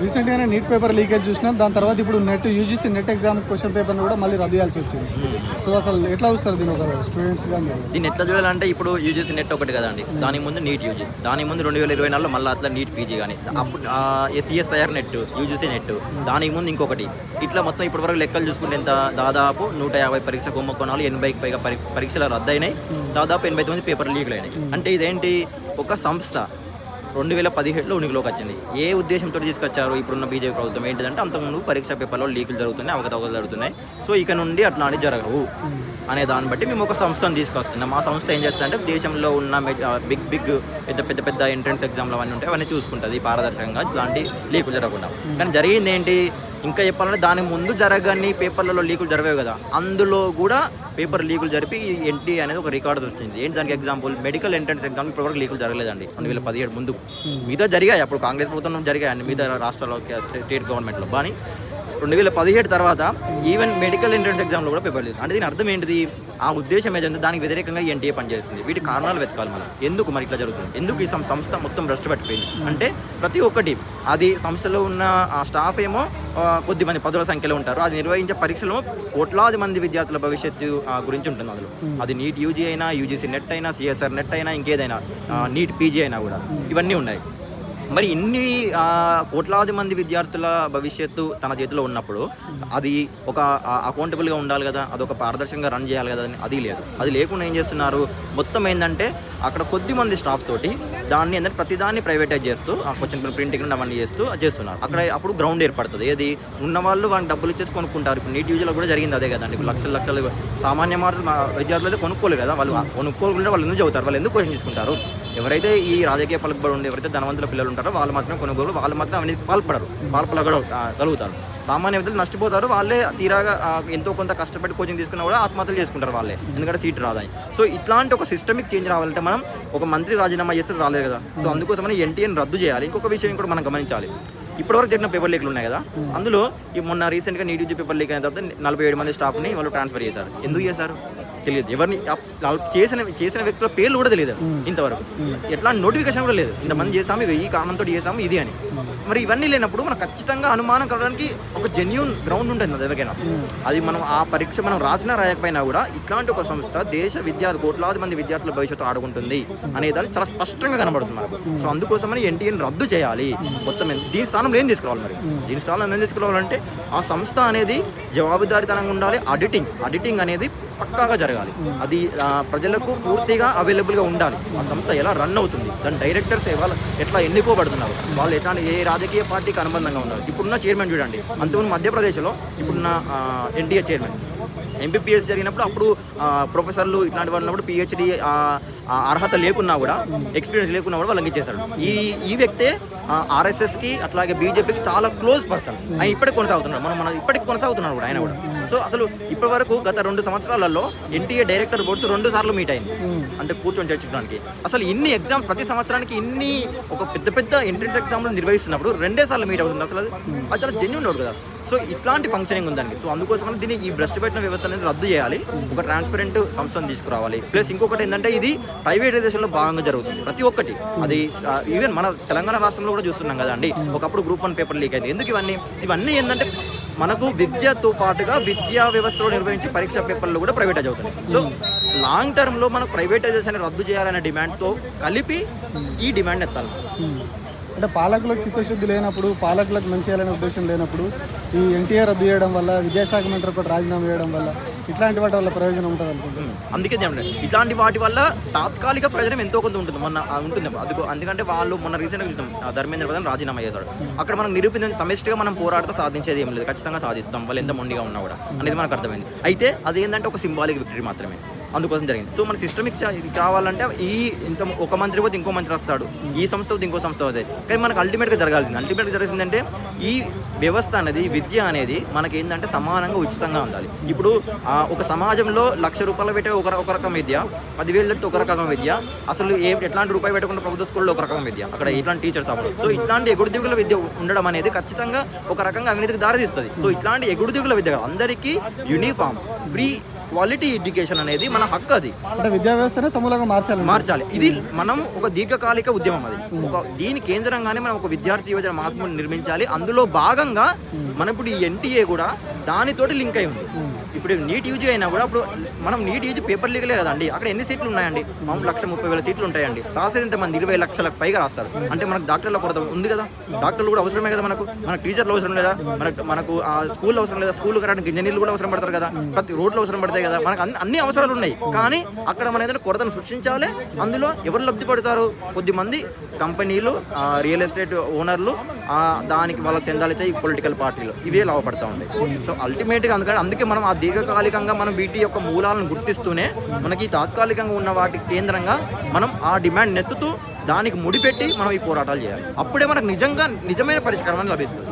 రీసెంట్గానే neat paper leakage చూసినాం. దాని తర్వాత ఇప్పుడు యూజీసీ నెట్ ఎగ్జామ్ క్వశ్చన్ పేపర్ని కూడా మళ్ళీ రద్దు చేయాల్సి వచ్చింది. సో అసలు ఎట్లా చూస్తారు దీని ఒక స్టూడెంట్స్గా? దీన్ని ఎట్లా చూడాలంటే ఇప్పుడు యూజీసీ నెట్ ఒకటి కదండి, దాని ముందు నీట్ యూజీ, దాని ముందు 2024లో మళ్ళీ అట్లా నీట్ పీజీ కానీ, అప్పుడు సిఎస్ఐఆర్ నెట్, యూజీసీ నెట్, దానికి ముందు ఇంకొకటి, ఇట్లా మొత్తం ఇప్పటివరకు లెక్కలు చూసుకుంటే ఎంత దాదాపు 150 పరీక్ష కుంభకోణాలు, 80కి పైగా పరీక్షలు రద్దయినాయి, దాదాపు 89 పేపర్లు లీకులు అయినాయి. అంటే ఇదేంటి, ఒక సంస్థ 2017లో ఉనికిలోకి వచ్చింది. ఏ ఉద్దేశంతో తీసుకొచ్చారు ఇప్పుడున్న బీజేపీ ప్రభుత్వం ఏంటిదంటే, అంతకుముందు పరీక్ష పేపర్లో లీకులు జరుగుతున్నాయి, అవకతవకలు జరుగుతున్నాయి, సో ఇక నుండి అట్లాంటివి జరగవు అనే దాన్ని బట్టి మేము ఒక సంస్థను తీసుకొస్తున్నాం. మా సంస్థ ఏం చేస్తుందంటే దేశంలో ఉన్న పెద్ద ఎంట్రన్స్ ఎగ్జామ్లు అవన్నీ ఉంటాయి, అవన్నీ చూసుకుంటుంది పారదర్శకంగా, ఇట్లాంటి లీకులు జరగకుండా. కానీ జరిగింది ఏంటి, ఇంకా చెప్పాలంటే దాని ముందు జరగని పేపర్లలో లీకులు జరిగాయి కదా, అందులో కూడా పేపర్ లీకులు జరిపి ఎన్టీ అనేది ఒక రికార్డు వచ్చింది. ఏంటి దానికి ఎగ్జాంపుల్, మెడికల్ ఎంట్రన్స్ ఎగ్జామ్ ఇప్పటివరకు లీకులు జరగలేదండి 2017 ముందు. మిగతా జరిగాయి, అప్పుడు కాంగ్రెస్ ప్రభుత్వం జరిగాయి మిగతా రాష్ట్రాల్లో, స్టేట్ గవర్నమెంట్లో. కానీ 2017 తర్వాత ఈవెన్ మెడికల్ ఎంట్రన్స్ ఎగ్జామ్లో కూడా పేపర్ లేదు. అంటే దీని అర్థం ఏంటిది, ఆ ఉద్దేశం ఏదంటే దానికి వ్యతిరేకంగా ఎన్టీఏ పనిచేస్తుంది. వీటి కారణాలు వెతకాలి మనం, ఎందుకు మరి ఇట్లా జరుగుతుంది, ఎందుకు ఈ సంస్థ మొత్తం భ్రష్టు పట్టిపోయింది అంటే, ప్రతి ఒక్కటి అది సంస్థలో ఉన్న స్టాఫ్ ఏమో కొద్ది మంది పదుల సంఖ్యలో ఉంటారు, అది నిర్వహించే పరీక్షలో కోట్లాది మంది విద్యార్థుల భవిష్యత్తు గురించి ఉంటుంది అందులో. అది నీట్ యూజీ అయినా, యూజీసీ నెట్ అయినా, సిఎస్ఆర్ నెట్ అయినా, ఇంకేదైనా నీట్ పీజీ అయినా కూడా ఇవన్నీ ఉన్నాయి. మరి ఇన్ని కోట్లాది మంది విద్యార్థుల భవిష్యత్తు తన చేతిలో ఉన్నప్పుడు అది ఒక అకౌంటబుల్గా ఉండాలి కదా, అదొక పారదర్శకంగా రన్ చేయాలి కదా, అది లేదు. అది లేకుండా ఏం చేస్తున్నారు, మొత్తం ఏంటంటే అక్కడ కొద్ది మంది స్టాఫ్ తోటి దాన్ని ఏంటంటే ప్రతిదాన్ని ప్రైవేటైజ్ చేస్తూ క్వశ్చన్ ప్రింటింగ్ అవన్నీ చేస్తున్నారు. అక్కడ అప్పుడు గ్రౌండ్ ఏర్పడుతుంది. ఏది ఉన్నవాళ్ళు వాళ్ళకి డబ్బులు ఇచ్చేసి కొనుక్కుంటారు. ఇప్పుడు నీట్ యూజీలో కూడా జరిగింది అదే కదండి. ఇప్పుడు లక్షలు సామాన్య విద్యార్థులు అయితే కొనుక్కోలేదు కదా, వాళ్ళు కొనుక్కోకుండా వాళ్ళు ఎందుకు చదువుతారు, వాళ్ళు ఎందుకు క్వశ్చన్ తీసుకుంటారు. ఎవరైతే ఈ రాజకీయ పలుకుబడి ఉండి ఎవరైతే ధనవంతుల పిల్లలు ఉంటారో వాళ్ళు మాత్రం కొనుగోలు, వాళ్ళు మాత్రం అవన్నీ పాల్పడగలుగుతారు. సామాన్య విద్యార్థులు నష్టపోతారు. వాళ్ళే తీరాగా ఎంతో కొంత కష్టపడి కోచింగ్ తీసుకున్నా కూడా ఆత్మహత్యలు చేసుకుంటారు వాళ్ళే, ఎందుకంటే సీట్ రాదని. సో ఇట్లాంటి ఒక సిస్టమిక్ చేంజ్ రావాలంటే మనం ఒక మంత్రి రాజీనామా చేస్తే రాలేదు కదా. సో అందుకోసమని ఎన్టీఏని రద్దు చేయాలి. ఇంకొక విషయం కూడా మనం గమనించాలి, ఇప్పటివరకు జరిగిన పేపర్ లీక్లు ఉన్నాయి కదా, అందులో మొన్న రీసెంట్గా నీట్ యూజీ పేపర్ లీక్ అయిన తర్వాత 47 మంది స్టాఫ్ని వాళ్ళు ట్రాన్స్ఫర్ చేశారు. ఎందుకు చేశారు తెలియదు. ఎవరిని చేసిన వ్యక్తుల పేర్లు కూడా తెలియదు ఇంతవరకు. ఎట్లాంటి నోటిఫికేషన్ కూడా లేదు, ఇంతమంది చేసాము, ఈ కారణంతో చేసాము ఇది అని. మరి ఇవన్నీ లేనప్పుడు మనకు ఖచ్చితంగా అనుమానం కలగడానికి ఒక జెన్యూన్ గ్రౌండ్ ఉంటుంది అది ఎవరికైనా. అది మనం ఆ పరీక్ష మనం రాసినా రాయకపోయినా కూడా ఇట్లాంటి ఒక సంస్థ దేశ కోట్లాది మంది విద్యార్థుల భవిష్యత్తు ఆడుకుంటుంది అనేదాన్ని చాలా స్పష్టంగా కనబడుతుంది మనకు. సో అందుకోసమని ఎన్టీఏని రద్దు చేయాలి మొత్తం. దీని స్థానంలో ఏం తీసుకురావాలి, మరి దీని స్థానంలో ఏం తీసుకురావాలంటే ఆ సంస్థ అనేది జవాబుదారీతనంగా ఉండాలి. ఆడిటింగ్ అనేది పక్కాగా జరగాలి. అది ప్రజలకు పూర్తిగా అవైలబుల్గా ఉండాలి. ఆ సంస్థ ఎలా రన్ అవుతుంది, దాని డైరెక్టర్స్ ఎట్లా ఎన్నుకోబడుతున్నారు, వాళ్ళు ఎట్లాంటి ఏ రాజకీయ పార్టీకి అనుబంధంగా ఉన్నారు. ఇప్పుడున్న చైర్మన్ చూడండి, అంతకుముందు మధ్యప్రదేశ్లో ఇప్పుడున్న ఎన్టీఏ చైర్మన్ ఎంబీబీఎస్ జరిగినప్పుడు అప్పుడు ప్రొఫెసర్లు ఇట్లాంటి వాళ్ళు ఉన్నప్పుడు పిహెచ్డి అర్హత లేకున్నా కూడా, ఎక్స్పీరియన్స్ లేకున్నా కూడా వాళ్ళకి ఇచ్చేశాడు. ఈ వ్యక్తే ఆర్ఎస్ఎస్కి అట్లాగే బీజేపీకి చాలా క్లోజ్ పర్సన్. ఆయన ఇప్పటికి కొనసాగుతున్నాడు, మనం ఇప్పటికి కొనసాగుతున్నాడు కూడా ఆయన కూడా. సో అసలు ఇప్పటి వరకు గత 2 సంవత్సరాలలో ఎన్టీఏ డైరెక్టర్ బోర్డ్స్ 2 సార్లు మీట్ అయింది, అంటే కూర్చొని చర్చించడానికి. అసలు ఇన్ని ఎగ్జామ్స్ ప్రతి సంవత్సరానికి ఇన్ని ఒక పెద్ద ఎంట్రన్స్ ఎగ్జామ్లు నిర్వహిస్తున్నప్పుడు 2 సార్లు మీట్ అవుతుంది. అసలు అది చాలా జెన్యూన్ అవుతుంది కదా. సో ఇట్లాంటి ఫంక్షనింగ్ ఉందండి. సో అందుకోసం దీన్ని ఈ భ్రష్టు పెట్టిన వ్యవస్థ అనేది రద్దు చేయాలి, ఒక ట్రాన్స్పరెంట్ సంస్థను తీసుకురావాలి. ప్లస్ ఇంకొకటి ఏంటంటే ఇది ప్రైవేటైజేషన్లో భాగంగా జరుగుతుంది ప్రతి ఒక్కటి. అది ఈవెన్ మన తెలంగాణ రాష్ట్రంలో కూడా చూస్తున్నాం కదండి, ఒకప్పుడు గ్రూప్ 1 పేపర్ లీక్ అయింది. ఎందుకు ఇవన్నీ ఏంటంటే మనకు విద్యతో పాటుగా విద్యా వ్యవస్థలో నిర్వహించే పరీక్ష పేపర్లు కూడా ప్రైవేటైజ్ అవుతున్నాయి. సో లాంగ్ టర్మ్లో మనకు ప్రైవేటైజేషన్ రద్దు చేయాలనే డిమాండ్తో కలిపి ఈ డిమాండ్ ఎత్తాలి. అంటే పాలకులకు చిత్తశుద్ధి లేనప్పుడు, పాలకులకు మంచి చేయాలనే ఉద్దేశం లేనప్పుడు ఈ ఎన్టీఆర్ రద్దు చేయడం వల్ల, విద్యాశాఖ మంత్రి ఒకటి రాజీనామా చేయడం వల్ల ఇట్లాంటి వాటి వల్ల ప్రయోజనం ఉంటుంది అనుకుంటున్నాను. అందుకే ఇట్లాంటి వాటి వల్ల తాత్కాలిక ప్రయోజనం ఎంతో కొంత ఉంటుంది, ఉంటుంది అది. ఎందుకంటే వాళ్ళు మొన్న రీసెంట్గా చూద్దాం, ధర్మేంద్ర ప్రధాన్ రాజీనామా చేశాడు. అక్కడ మనం నిరూపించిన సమిష్టిగా మనం పోరాడితే సాధించేది ఏం లేదు, ఖచ్చితంగా సాధిస్తాం వాళ్ళు ఎంత మొండిగా ఉన్నా కూడా అనేది మనకు అర్థమైంది. అయితే అదేంటంటే ఒక సింబాలిక్ విక్టరీ మాత్రమే, అందుకోసం జరిగింది. సో మన సిస్టమిక్ కావాలంటే ఒక మంత్రి పోతే ఇంకో మంత్రి వస్తాడు, ఈ సంస్థ పోతే ఇంకో సంస్థ అవుతాయి. కానీ మనకు అల్టిమేట్గా జరగాల్సిందంటే ఈ వ్యవస్థ అనేది, విద్య అనేది మనకి ఏంటంటే సమానంగా ఉచితంగా ఉండాలి. ఇప్పుడు ఒక సమాజంలో ₹1,00,000 పెట్టే ఒక రకం విద్య, 10,000 పెట్టి ఒక రకం విద్య, అసలు ఎట్లాంటి రూపాయి పెట్టకుండా ప్రభుత్వ స్కూల్లో ఒక రకం విద్య, అక్కడ ఇట్లాంటి టీచర్స్ అవ్వడం. సో ఇట్లాంటి ఎగుడుదిగుల విద్య ఉండడం అనేది ఖచ్చితంగా ఒక రకంగా అవినీతికి దారితీస్తుంది. సో ఇట్లాంటి ఎగుడుదిగుల విద్య అందరికీ యూనిఫామ్ ఫ్రీ క్వాలిటీ ఎడ్యుకేషన్ అనేది మన హక్కు. అది అంటే విద్యా వ్యవస్థనే సమూలంగా మార్చాలి. ఇది మనం ఒక దీర్ఘకాలిక ఉద్యమం. అది ఒక దీని కేంద్రంగానే మనం ఒక విద్యార్థి యోజన మాస్మూని నిర్మించాలి. అందులో భాగంగా మనం ఇప్పుడు ఈ ఎన్టీఏ కూడా దానితోటి లింక్ అయి ఉంది. ఇప్పుడు నీట్ యూజీ అయినా కూడా ఇప్పుడు మనం నీట్ యూజీ పేపర్ లీగలే కదండి. అక్కడ ఎన్ని సీట్లు ఉన్నాయండి? మామూలు 1,30,000 సీట్లు ఉంటాయండి. రాసేది ఎంతమంది? 20 లక్షలకు పైగా రాస్తారు. అంటే మనకు డాక్టర్ల కొరత ఉంది కదా, డాక్టర్లు కూడా అవసరమే కదా, మనకు టీచర్లు అవసరం లేదా, మనకు స్కూల్ అవసరం లేదా, స్కూల్ కట్టడానికి ఇంజనీర్లు కూడా అవసరం పడతారు కదా, ప్రతి రోడ్లు అవసరం పడతాయి కదా, మనకు అన్ని అవసరాలు ఉన్నాయి. కానీ అక్కడ మనం ఏదైనా కొరతను సృష్టించాలి. అందులో ఎవరు లబ్ధి పడతారు? కొద్దిమంది కంపెనీలు, రియల్ ఎస్టేట్ ఓనర్లు, దానికి వాళ్ళకి చెందాలి పొలిటికల్ పార్టీలు, ఇవే లాభపడతా ఉంటాయి. సో అల్టిమేట్గా అందుకే మనం ఆ దీర్ఘకాలికంగా మనం వీటి యొక్క మూలాలను గుర్తిస్తూనే మనకి తాత్కాలికంగా ఉన్న వాటికి కేంద్రంగా మనం ఆ డిమాండ్ నెత్తుతూ దానికి ముడిపెట్టి మనం ఈ పోరాటాలు చేయాలి. అప్పుడే మనకు నిజమైన పరిష్కారం అని లభిస్తుంది.